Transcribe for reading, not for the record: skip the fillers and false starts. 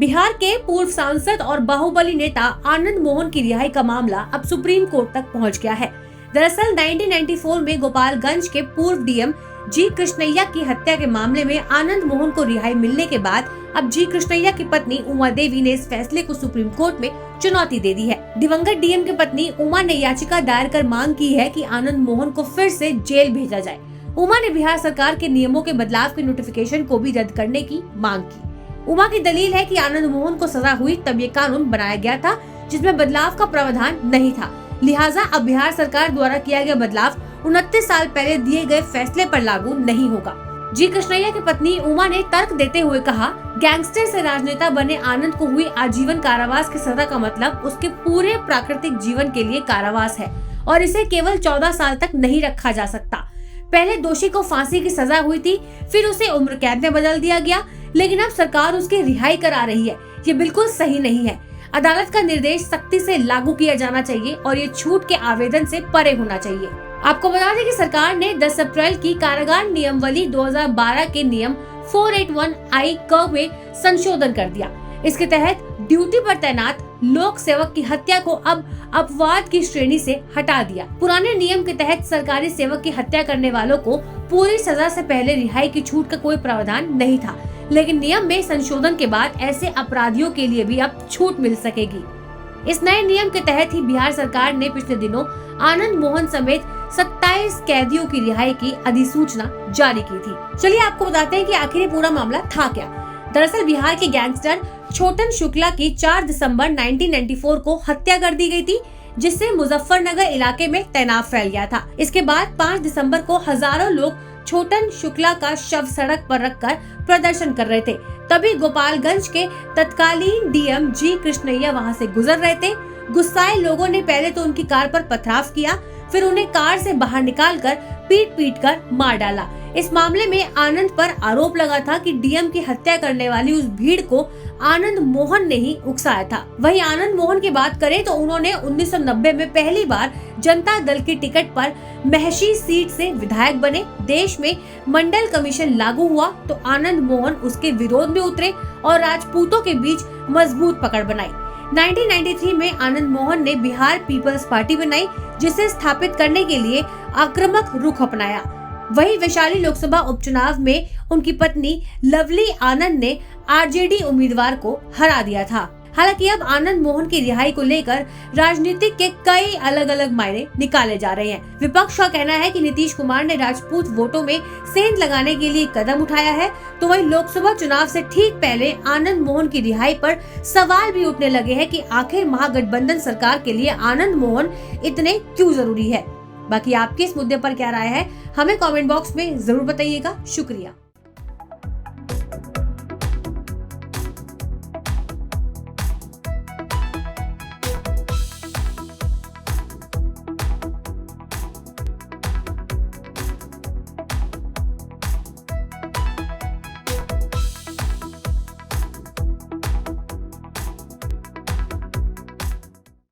बिहार के पूर्व सांसद और बाहुबली नेता आनंद मोहन की रिहाई का मामला अब सुप्रीम कोर्ट तक पहुंच गया है। दरअसल 1994 में गोपालगंज के पूर्व डीएम जी कृष्णैया की हत्या के मामले में आनंद मोहन को रिहाई मिलने के बाद अब जी कृष्णैया की पत्नी उमा देवी ने इस फैसले को सुप्रीम कोर्ट में चुनौती दे दी है। दिवंगत डीएम की पत्नी उमा ने याचिका दायर कर मांग की है कि आनंद मोहन को फिर से जेल भेजा जाए। उमा ने बिहार सरकार के नियमों के बदलाव के नोटिफिकेशन को भी रद्द करने की मांग की। उमा की दलील है कि आनंद मोहन को सजा हुई तब ये कानून बनाया गया था जिसमें बदलाव का प्रावधान नहीं था, लिहाजा अब बिहार सरकार द्वारा किया गया बदलाव 29 साल पहले दिए गए फैसले पर लागू नहीं होगा। जी कृष्णैया की पत्नी उमा ने तर्क देते हुए कहा, गैंगस्टर से राजनेता बने आनंद को हुई आजीवन कारावास की सजा का मतलब उसके पूरे प्राकृतिक जीवन के लिए कारावास है और इसे केवल 14 साल तक नहीं रखा जा सकता। पहले दोषी को फांसी की सजा हुई थी, फिर उसे उम्र कैद में बदल दिया गया, लेकिन अब सरकार उसकी रिहाई करा रही है। ये बिल्कुल सही नहीं है। अदालत का निर्देश सख्ती से लागू किया जाना चाहिए और ये छूट के आवेदन से परे होना चाहिए। आपको बता दें कि सरकार ने 10 अप्रैल की कारागार नियमावली 2012 के नियम 481I क में संशोधन कर दिया। इसके तहत ड्यूटी पर तैनात लोक सेवक की हत्या को अब अपवाद की श्रेणी से हटा दिया। पुराने नियम के तहत सरकारी सेवक की हत्या करने वालों को पूरी सजा से पहले रिहाई की छूट का कोई प्रावधान नहीं था, लेकिन नियम में संशोधन के बाद ऐसे अपराधियों के लिए भी अब छूट मिल सकेगी। इस नए नियम के तहत ही बिहार सरकार ने पिछले दिनों आनंद मोहन समेत 27 कैदियों की रिहाई की अधिसूचना जारी की थी। चलिए आपको बताते हैं कि आखिर ये पूरा मामला था क्या। दरअसल बिहार के गैंगस्टर छोटन शुक्ला की 4 दिसंबर 1994 को हत्या कर दी गई थी, जिससे मुजफ्फरनगर इलाके में तनाव फैल गया था। इसके बाद 5 दिसंबर को हजारों लोग छोटन शुक्ला का शव सड़क पर रखकर प्रदर्शन कर रहे थे। तभी गोपालगंज के तत्कालीन डीएम जी कृष्णैया वहां से गुजर रहे थे। गुस्साए लोगों ने पहले तो उनकी कार पर पथराव किया, फिर उन्हें कार से बाहर निकालकर पीट कर मार डाला। इस मामले में आनंद पर आरोप लगा था कि डीएम की हत्या करने वाली उस भीड़ को आनंद मोहन ने ही उकसाया था। वहीं आनंद मोहन की बात करें तो उन्होंने 1990 में पहली बार जनता दल की टिकट पर महशी सीट से विधायक बने। देश में मंडल कमीशन लागू हुआ तो आनंद मोहन उसके विरोध में उतरे और राजपूतों के बीच मजबूत पकड़ बनाई। 1993 में आनंद मोहन ने बिहार पीपल्स पार्टी बनाई, जिसे स्थापित करने के लिए आक्रामक रुख अपनाया। वहीं वैशाली लोकसभा उपचुनाव में उनकी पत्नी लवली आनंद ने आरजेडी उम्मीदवार को हरा दिया था। हालांकि अब आनंद मोहन की रिहाई को लेकर राजनीतिक के कई अलग अलग मायने निकाले जा रहे हैं। विपक्ष का कहना है कि नीतीश कुमार ने राजपूत वोटों में सेंध लगाने के लिए कदम उठाया है, तो वहीं लोकसभा चुनाव से ठीक पहले आनंद मोहन की रिहाई पर सवाल भी उठने लगे हैं कि आखिर महागठबंधन सरकार के लिए आनंद मोहन इतने क्यों जरूरी है। बाकी आपकी इस मुद्दे पर क्या राय है, हमें कमेंट बॉक्स में जरूर बताइएगा। शुक्रिया।